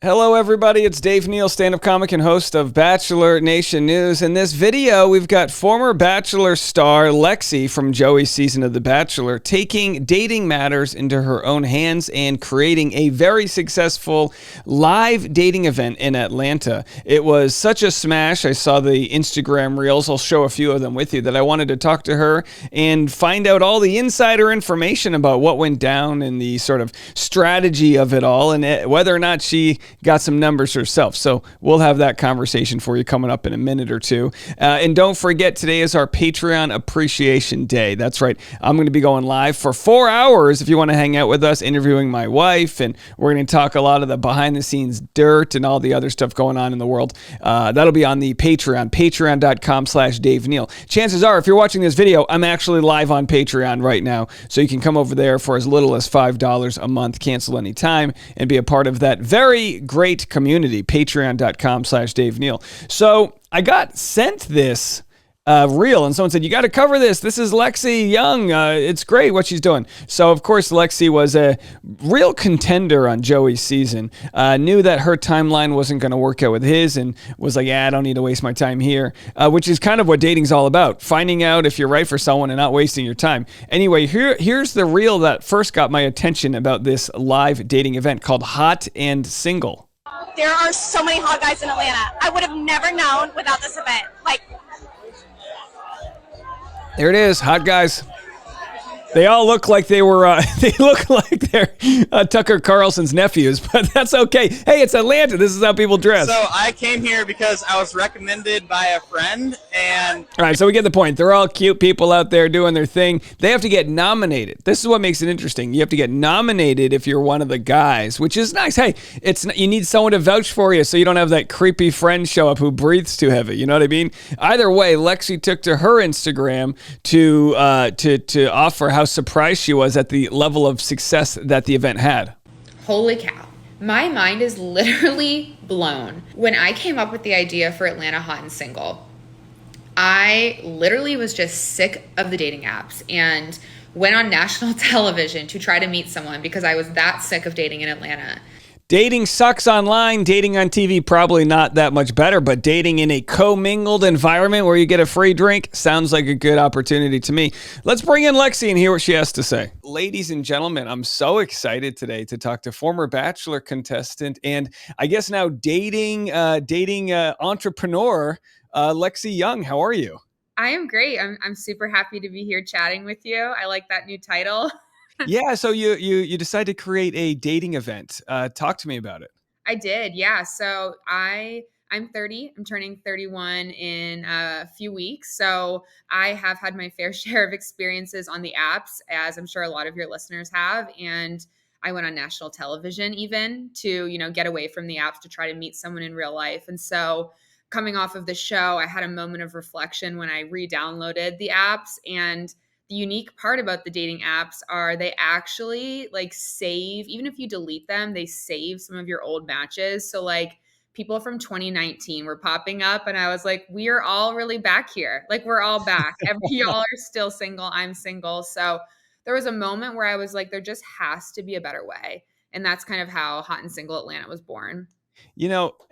Hello, everybody. It's Dave Neal, stand-up comic and host of Bachelor Nation News. In this video, we've got former Bachelor star Lexi from Joey's season of The Bachelor taking dating matters into her own hands and creating a very successful live dating event in Atlanta. It was such a smash. I saw the Instagram reels. I'll show a few of them with you that I wanted to talk to her and find out all the insider information about what went down and the sort of strategy of it all and whether or not she got some numbers herself. So we'll have that conversation for you coming up in a minute or two. And don't forget, today is our Patreon Appreciation Day. That's right. I'm going to be going live for 4 hours if you want to hang out with us, interviewing my wife. And we're going to talk a lot of the behind the scenes dirt and all the other stuff going on in the world. That'll be on the Patreon, patreon.com/Dave Neal. Chances are, if you're watching this video, I'm actually live on Patreon right now. So you can come over there for as little as $5 a month, cancel any time, and be a part of that very great community, patreon.com/Dave Neal. So I got sent this reel and someone said, you got to cover this. This is Lexi Young. It's great what she's doing. So of course, Lexi was a real contender on Joey's season, knew that her timeline wasn't going to work out with his and was like, yeah, I don't need to waste my time here, which is kind of what dating's all about. Finding out if you're right for someone and not wasting your time. Anyway, here's the reel that first got my attention about this live dating event called Hot and Single. There are so many hot guys in Atlanta. I would have never known without this event. There it is, hot guys. They all look like they look like they're Tucker Carlson's nephews, but that's okay. Hey, it's Atlanta. This is how people dress. So I came here because I was recommended by a friend, and... All right, so we get the point. They're all cute people out there doing their thing. They have to get nominated. This is what makes it interesting. You have to get nominated if you're one of the guys, which is nice. Hey, you need someone to vouch for you so you don't have that creepy friend show up who breathes too heavy. You know what I mean? Either way, Lexi took to her Instagram to offer how surprised she was at the level of success that the event had. Holy cow. My mind is literally blown. When I came up with the idea for Atlanta Hot and Single, I literally was just sick of the dating apps and went on national television to try to meet someone because I was that sick of dating in Atlanta. Dating sucks online. Dating on TV, probably not that much better, but dating in a commingled environment where you get a free drink sounds like a good opportunity to me. Let's bring in Lexi and hear what she has to say. Ladies and gentlemen, I'm so excited today to talk to former Bachelor contestant and I guess now dating entrepreneur, Lexi Young. How are you? I am great. I'm super happy to be here chatting with you. I like that new title. Yeah, so you decided to create a dating event. Talk to me about it. I did, yeah. So I'm 30. I'm turning 31 in a few weeks. So I have had my fair share of experiences on the apps, as I'm sure a lot of your listeners have. And I went on national television even to, get away from the apps to try to meet someone in real life. And so coming off of the show, I had a moment of reflection when I re-downloaded the apps. And the unique part about the dating apps are they actually save, even if you delete them, they save some of your old matches. So people from 2019 were popping up and I was like, we are all really back here. We're all back. Y'all are still single. I'm single. So there was a moment where I was like, there just has to be a better way. And that's kind of how Hot and Single Atlanta was born.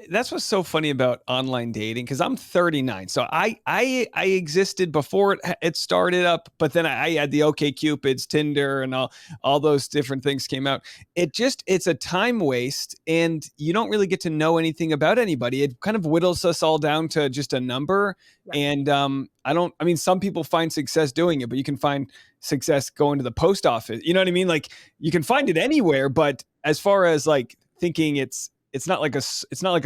That's what's so funny about online dating because I'm 39. So I existed before it started up, but then I had the OkCupids, Tinder, and all those different things came out. It's a time waste and you don't really get to know anything about anybody. It kind of whittles us all down to just a number. Right. And some people find success doing it, but you can find success going to the post office. You know what I mean? You can find it anywhere, but as far as thinking it's not like a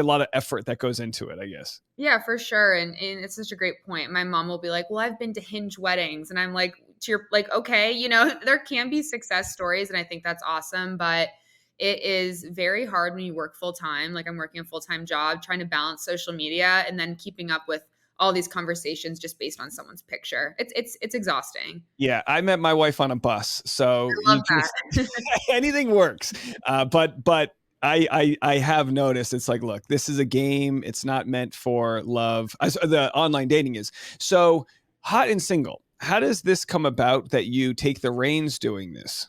lot of effort that goes into it, I guess. Yeah, for sure. And it's such a great point. My mom will be like, well, I've been to Hinge weddings. And I'm like, okay, there can be success stories. And I think that's awesome. But it is very hard when you work full time. I'm working a full-time job, trying to balance social media and then keeping up with all these conversations just based on someone's picture. It's exhausting. Yeah, I met my wife on a bus. So I love that. Anything works. But I have noticed it's look, this is a game. It's not meant for love. The online dating is. So Hot and Single, how does this come about that you take the reins doing this?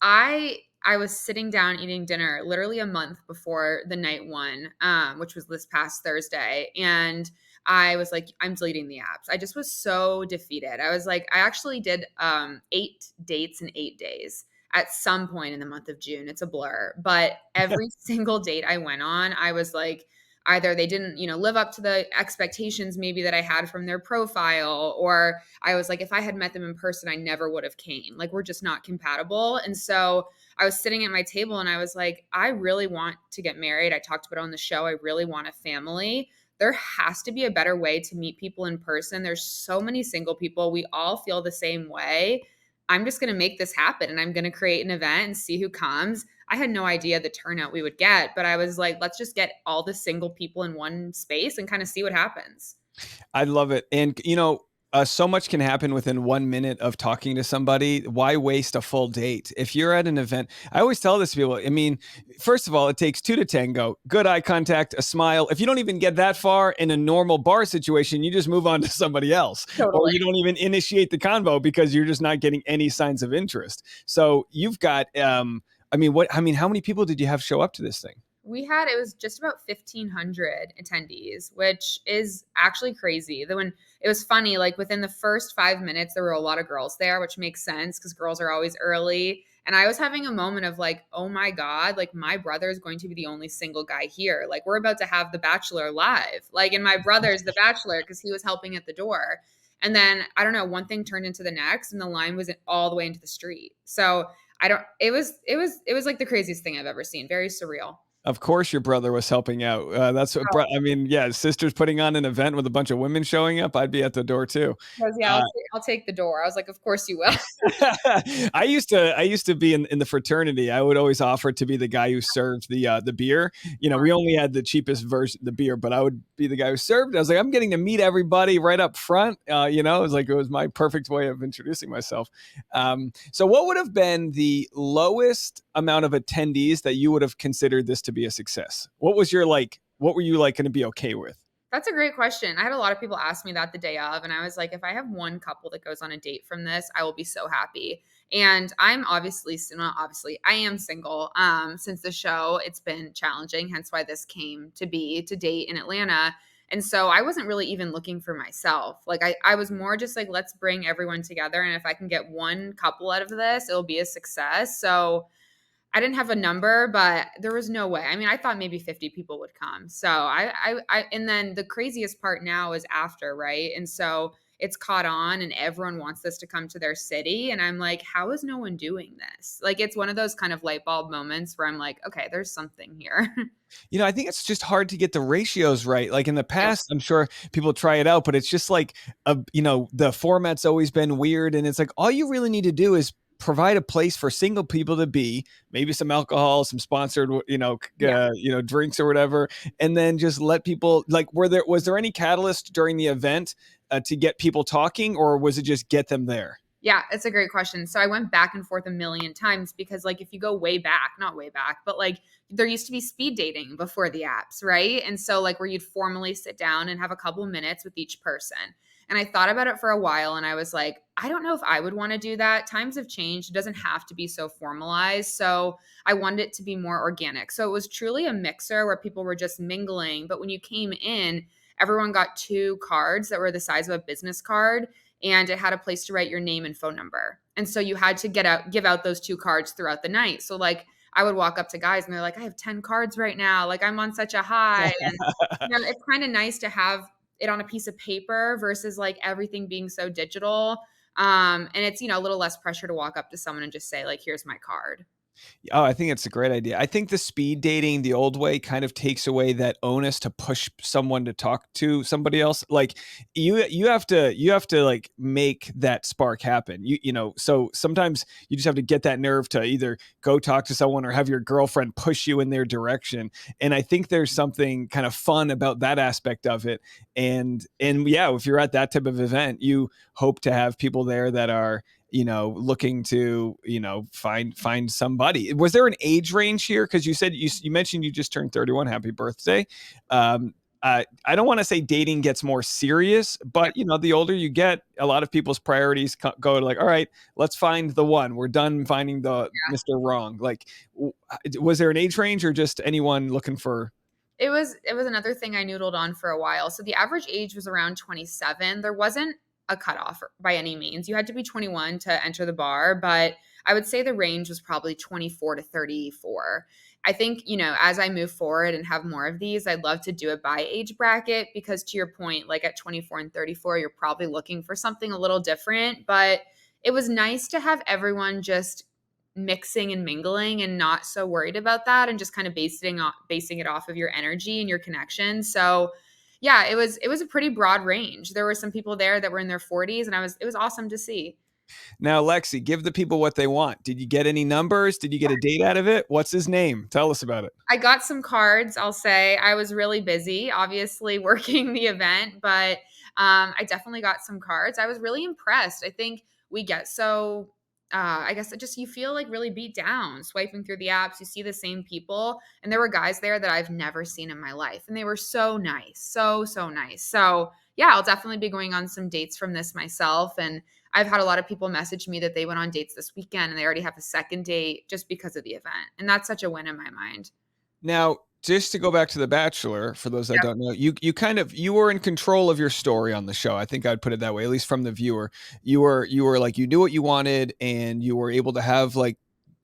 I I was sitting down eating dinner literally a month before the night one, which was this past Thursday. And I was like, I'm deleting the apps. I just was so defeated. I was like, I actually did 8 dates in 8 days at some point in the month of June. It's a blur. But every single date I went on, I was like, either they didn't, live up to the expectations maybe that I had from their profile, or I was like, if I had met them in person, I never would have came. Like, we're just not compatible. And so I was sitting at my table and I was like, I really want to get married. I talked about it on the show. I really want a family. There has to be a better way to meet people in person. There's so many single people. We all feel the same way. I'm just going to make this happen and I'm going to create an event and see who comes. I had no idea the turnout we would get, but I was like, let's just get all the single people in one space and kind of see what happens. I love it. And, so much can happen within 1 minute of talking to somebody. Why waste a full date? If you're at an event, I always tell this to people, I mean, first of all, it takes two to tango, good eye contact, a smile. If you don't even get that far in a normal bar situation, you just move on to somebody else. Totally. Or you don't even initiate the convo because you're just not getting any signs of interest. So you've got, how many people did you have show up to this thing? It was just about 1,500 attendees, which is actually crazy. When it was funny, like within the first 5 minutes, there were a lot of girls there, which makes sense because girls are always early. And I was having a moment of like, oh my God, like my brother is going to be the only single guy here. Like we're about to have The Bachelor live. Like, and my brother's The Bachelor because he was helping at the door. And then I don't know, one thing turned into the next and the line was all the way into the street. So it was like the craziest thing I've ever seen. Very surreal. Of course, your brother was helping out. That's what, sister's putting on an event with a bunch of women showing up. I'd be at the door too. Yeah, I'll take the door. I was like, of course you will. I used to be in the fraternity. I would always offer to be the guy who served the beer. We only had the cheapest version, the beer, but I would be the guy who served. I was like, I'm getting to meet everybody right up front. It was my perfect way of introducing myself. So what would have been the lowest amount of attendees that you would have considered this to be a success? What were you going to be okay with? That's a great question. I had a lot of people ask me that the day of, and I was like, if I have one couple that goes on a date from this, I will be so happy. And I'm I am single. Since the show, it's been challenging, hence why this came to be to date in Atlanta. And so I wasn't really even looking for myself. Like I was more just like, let's bring everyone together. And if I can get one couple out of this, it'll be a success. So I didn't have a number, but there was no way. I mean, I thought maybe 50 people would come. So and then the craziest part now is after, right? And so it's caught on and everyone wants this to come to their city. And I'm like, how is no one doing this? Like, it's one of those kind of light bulb moments where I'm like, okay, there's something here. I think it's just hard to get the ratios right. Like in the past, I'm sure people try it out, but it's just like, the format's always been weird. And it's like, all you really need to do is provide a place for single people to be, maybe some alcohol, some sponsored, drinks or whatever. And then just let people was there any catalyst during the event to get people talking, or was it just get them there? Yeah, it's a great question. So I went back and forth a million times because like, if you go not way back, but like there used to be speed dating before the apps, right? And so like where you'd formally sit down and have a couple minutes with each person. And I thought about it for a while and I was like, I don't know if I would want to do that. Times have changed. It doesn't have to be so formalized. So I wanted it to be more organic. So it was truly a mixer where people were just mingling. But when you came in, everyone got 2 cards that were the size of a business card, and it had a place to write your name and phone number. And so you had to give out those 2 cards throughout the night. So like I would walk up to guys and they're like, I have 10 cards right now. Like I'm on such a high. And it's kind of nice to have it on a piece of paper versus like everything being so digital. And it's, a little less pressure to walk up to someone and just say like, here's my card. Oh, I think it's a great idea. I think the speed dating the old way kind of takes away that onus to push someone to talk to somebody else. Like you have to like make that spark happen. So sometimes you just have to get that nerve to either go talk to someone or have your girlfriend push you in their direction. And I think there's something kind of fun about that aspect of it. And yeah, if you're at that type of event, you hope to have people there that are looking to, find somebody. Was there an age range here? Because you said you mentioned you just turned 31. Happy birthday. I don't want to say dating gets more serious, but the older you get, a lot of people's priorities go to like, all right, let's find the one. We're done finding the Mr. Wrong. Like, was there an age range or just anyone looking for? It was another thing I noodled on for a while. So the average age was around 27. There wasn't a cutoff by any means. You had to be 21 to enter the bar, but I would say the range was probably 24 to 34. I think, as I move forward and have more of these, I'd love to do it by age bracket because to your point, like at 24 and 34, you're probably looking for something a little different, but it was nice to have everyone just mixing and mingling and not so worried about that and just kind of basing it off of your energy and your connection. So yeah, it was a pretty broad range. There were some people there that were in their 40s and it was awesome to see. Now, Lexi, give the people what they want. Did you get any numbers? Did you get a date out of it? What's his name? Tell us about it. I got some cards, I'll say. I was really busy, obviously working the event, but I definitely got some cards. I was really impressed. I think we get so I guess it just you feel like really beat down swiping through the apps. You see the same people, and there were guys there that I've never seen in my life, and they were so nice, so nice. So yeah, I'll definitely be going on some dates from this myself, and I've had a lot of people message me that they went on dates this weekend and they already have a second date just because of the event, and that's such a win in my mind. Now, just to go back to The Bachelor, for those that don't know, you were in control of your story on the show. I think I'd put it that way, at least from the viewer. You were like you knew what you wanted, and you were able to have like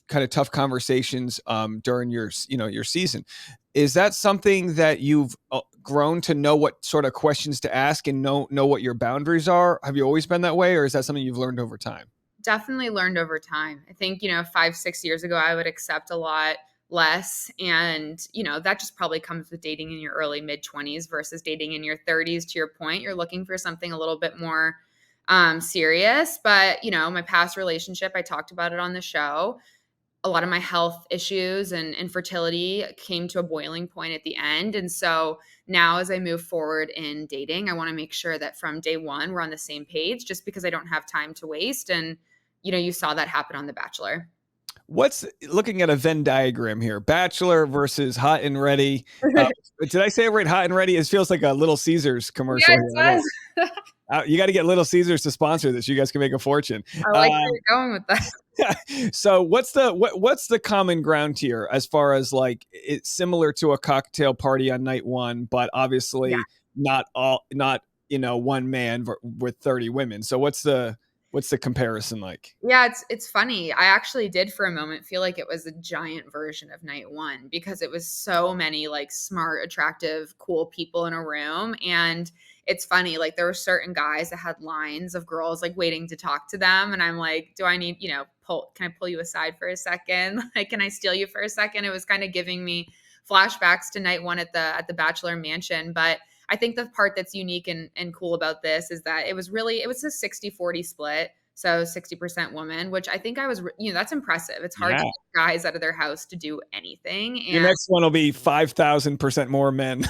kind of tough conversations during your season. Is that something that you've grown to know what sort of questions to ask and know what your boundaries are? Have you always been that way, or is that something you've learned over time? Definitely learned over time. I think, 5, 6 years ago, I would accept a lot less. And, that just probably comes with dating in your early mid 20s versus dating in your 30s. To your point, you're looking for something a little bit more serious. But, my past relationship, I talked about it on the show. A lot of my health issues and infertility came to a boiling point at the end. And so now as I move forward in dating, I want to make sure that from day one, we're on the same page just because I don't have time to waste. And, you saw that happen on The Bachelor. What's looking at a Venn diagram here? Bachelor versus Hot and Ready. Did I say it right? Hot and Ready. It feels like a Little Caesars commercial Yeah, here. it does. You got to get Little Caesars to sponsor this. You guys can make a fortune. I like where you're going with that. So what's the common ground here as far as like it's similar to a cocktail party on night one, but obviously Yeah. not one man with 30 women. So what's the comparison like? Yeah, it's funny. I actually did for a moment feel like it was a giant version of night one because it was so many like smart, attractive, cool people in a room. And it's funny, like there were certain guys that had lines of girls like waiting to talk to them. And I'm like, do I need, can I pull you aside for a second? Like, can I steal you for a second? It was kind of giving me flashbacks to night one at the Bachelor Mansion. But I think the part that's unique and cool about this is that it was a 60-40 split. So 60% woman, which I think that's impressive. It's hard to get guys out of their house to do anything. Your next one will be 5,000% more men.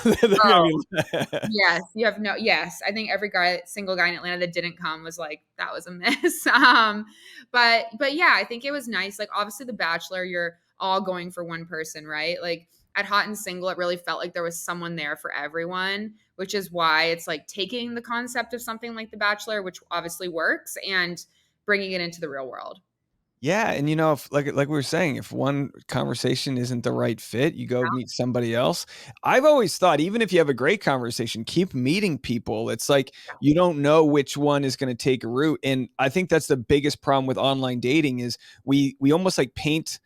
Yes. I think every single guy in Atlanta that didn't come was like, that was a miss. But yeah, I think it was nice. Like obviously The Bachelor, you're all going for one person, right? Like at Hot and Single, it really felt like there was someone there for everyone, which is why it's like taking the concept of something like The Bachelor, which obviously works, and bringing it into the real world. Yeah, and if like we were saying, if one conversation isn't the right fit, you go meet somebody else. I've always thought, even if you have a great conversation, keep meeting people. It's like you don't know which one is going to take a route, and I think that's the biggest problem with online dating is we almost like paint,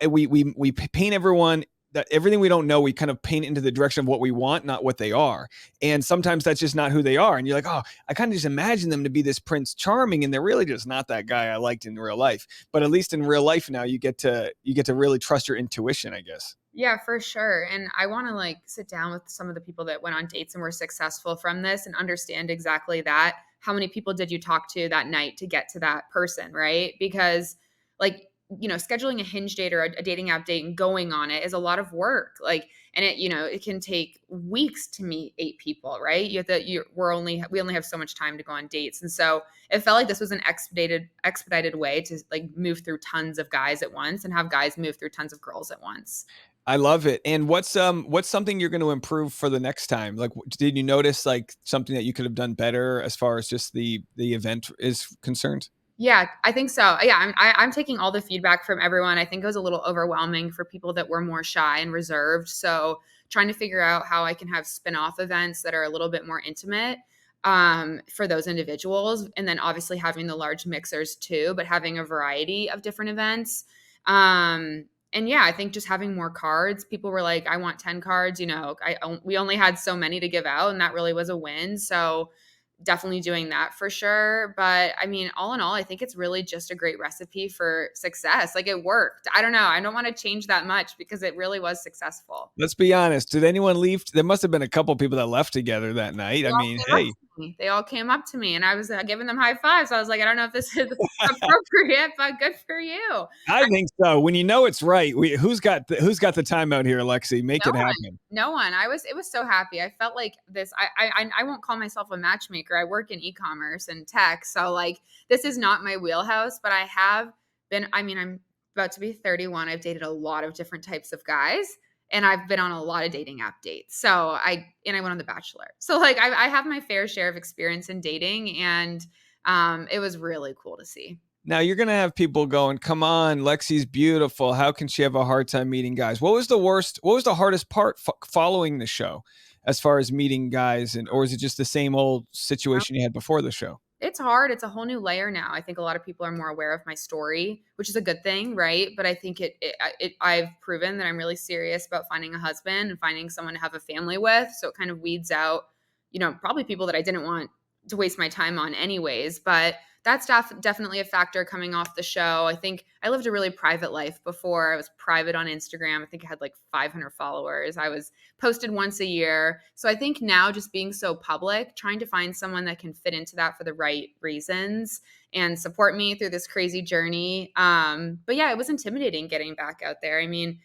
we paint everyone. That everything we don't know, we kind of paint into the direction of what we want, not what they are. And sometimes that's just not who they are. And you're like, oh, I kind of just imagine them to be this Prince Charming, and they're really just not that guy I liked in real life. But at least in real life now, you get to really trust your intuition, I guess. Yeah, for sure. And I want to like sit down with some of the people that went on dates and were successful from this and understand exactly that. How many people did you talk to that night to get to that person, right? Because like scheduling a Hinge date or a dating app date and going on it is a lot of work. Like, and it can take weeks to meet 8 people, right? We only have so much time to go on dates. And so it felt like this was an expedited way to like move through tons of guys at once and have guys move through tons of girls at once. I love it. And what's something you're going to improve for the next time? Like, did you notice like something that you could have done better as far as just the event is concerned? Yeah, I think so. Yeah, I'm taking all the feedback from everyone. I think it was a little overwhelming for people that were more shy and reserved. So trying to figure out how I can have spin-off events that are a little bit more intimate for those individuals, and then obviously having the large mixers too, but having a variety of different events. And yeah, I think just having more cards. People were like, "I want 10 cards." We only had so many to give out, and that really was a win. So definitely doing that for sure. But I mean, all in all, I think it's really just a great recipe for success. Like it worked. I don't know. I don't want to change that much because it really was successful. Let's be honest. Did anyone leave? There must have been a couple people that left together that night. They I all mean, came up hey, to me. They all came up to me and I was giving them high fives. I was like, I don't know if this is appropriate, but good for you. I think so. When you know it's right, who's got the time out here, Lexi? Make No it one, happen. no one. It was so happy. I felt like this. I won't call myself a matchmaker. I work in e-commerce and tech, so like this is not my wheelhouse. But I have been. I mean, I'm about to be 31. I've dated a lot of different types of guys, and I've been on a lot of dating app dates. So I went on The Bachelor. So like I have my fair share of experience in dating, and it was really cool to see. Now you're gonna have people going, "Come on, Lexi's beautiful. How can she have a hard time meeting guys?" What was the worst? What was the hardest part following the show, as far as meeting guys, and or is it just the same old situation you had before the show? It's hard. It's a whole new layer now. I think a lot of people are more aware of my story, which is a good thing, right? But I think I've proven that I'm really serious about finding a husband and finding someone to have a family with. So it kind of weeds out, probably people that I didn't want to waste my time on anyways. But that's definitely a factor coming off the show. I think I lived a really private life before. I was private on Instagram. I think I had like 500 followers. I was posted once a year. So I think now just being so public, trying to find someone that can fit into that for the right reasons and support me through this crazy journey. But yeah, it was intimidating getting back out there. I mean,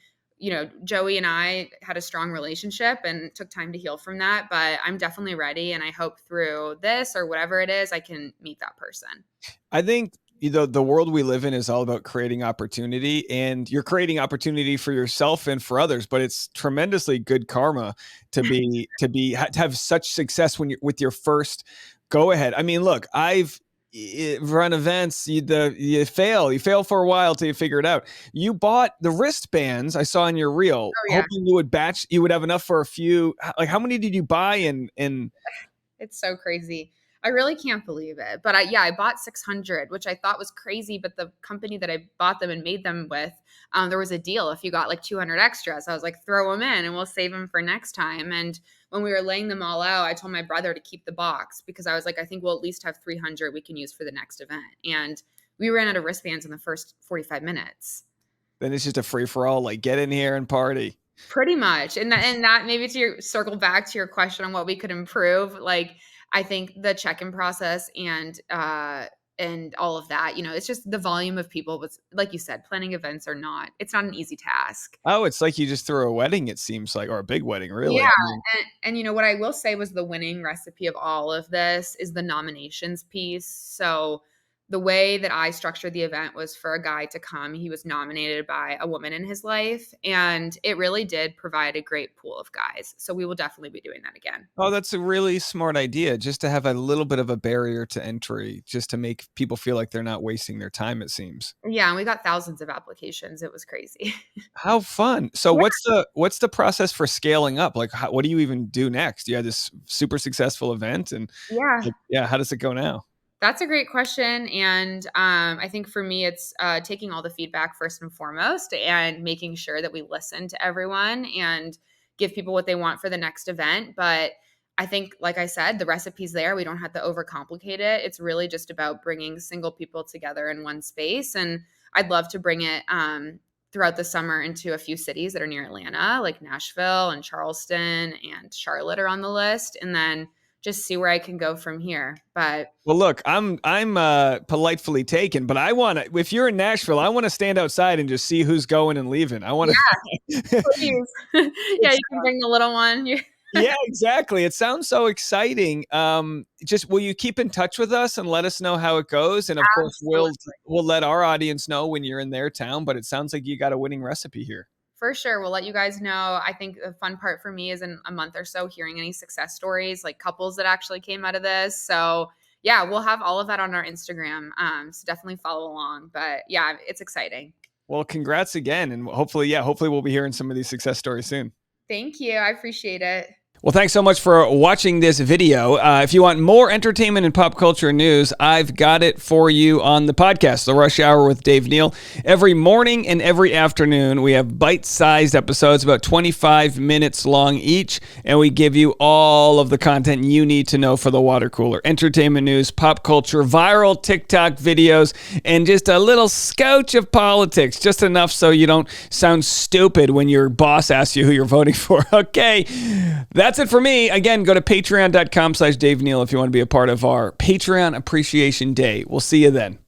Joey and I had a strong relationship and it took time to heal from that, but I'm definitely ready. And I hope through this or whatever it is, I can meet that person. I think the world we live in is all about creating opportunity, and you're creating opportunity for yourself and for others. But it's tremendously good karma to have such success when you're with your first go ahead. I mean, look, I've run events. You fail for a while till you figure it out. You bought the wristbands I saw in your reel, Oh yeah. hoping you would have enough for a few. Like, how many did you buy? And It's so crazy. I really can't believe it. But I bought 600, which I thought was crazy. But the company that I bought them and made them with, there was a deal if you got like 200 extras. I was like, throw them in and we'll save them for next time. And when we were laying them all out, I told my brother to keep the box because I was like, I think we'll at least have 300 we can use for the next event. And we ran out of wristbands in the first 45 minutes. then it's just a free for all. Like, get in here and party. Pretty much. And that maybe to circle back to your question on what we could improve, like I think the check-in process and all of that, it's just the volume of people with, like you said, planning events it's not an easy task. Oh, it's like you just threw a wedding, it seems like, or a big wedding, really. Yeah. I mean, And what I will say was the winning recipe of all of this is the nominations piece. So the way that I structured the event was for a guy to come. He was nominated by a woman in his life, and it really did provide a great pool of guys. So we will definitely be doing that again. oh, that's a really smart idea, just to have a little bit of a barrier to entry, just to make people feel like they're not wasting their time, it seems. Yeah, and we got thousands of applications. It was crazy. How fun. So Yeah. what's the process for scaling up? Like, what do you even do next? You had this super successful event, and Yeah. like, yeah, how does it go now? That's a great question. And I think for me, it's taking all the feedback first and foremost and making sure that we listen to everyone and give people what they want for the next event. But I think, like I said, the recipe's there. We don't have to overcomplicate it. It's really just about bringing single people together in one space. And I'd love to bring it throughout the summer into a few cities that are near Atlanta, like Nashville and Charleston and Charlotte are on the list. And then just see where I can go from here. But Well, look, I'm politely taken, but I want to. If you're in Nashville, I want to stand outside and just see who's going and leaving. I want to. please. Yeah, you can bring the little one. Yeah, exactly. It sounds so exciting. Just will you keep in touch with us and let us know how it goes? And of course, we'll let our audience know when you're in their town. But it sounds like you got a winning recipe here. For sure. We'll let you guys know. I think the fun part for me is in a month or so hearing any success stories, like couples that actually came out of this. So yeah, we'll have all of that on our Instagram. So definitely follow along. But yeah, it's exciting. Well, congrats again. And hopefully we'll be hearing some of these success stories soon. Thank you. I appreciate it. Well, thanks so much for watching this video. If you want more entertainment and pop culture news, I've got it for you on the podcast, The Rush Hour with Dave Neal. Every morning and every afternoon, we have bite-sized episodes, about 25 minutes long each, and we give you all of the content you need to know for the water cooler. Entertainment news, pop culture, viral TikTok videos, and just a little scotch of politics, just enough so you don't sound stupid when your boss asks you who you're voting for. Okay, that's it for me. Again, go to patreon.com/Dave Neal if you want to be a part of our Patreon Appreciation Day. We'll see you then.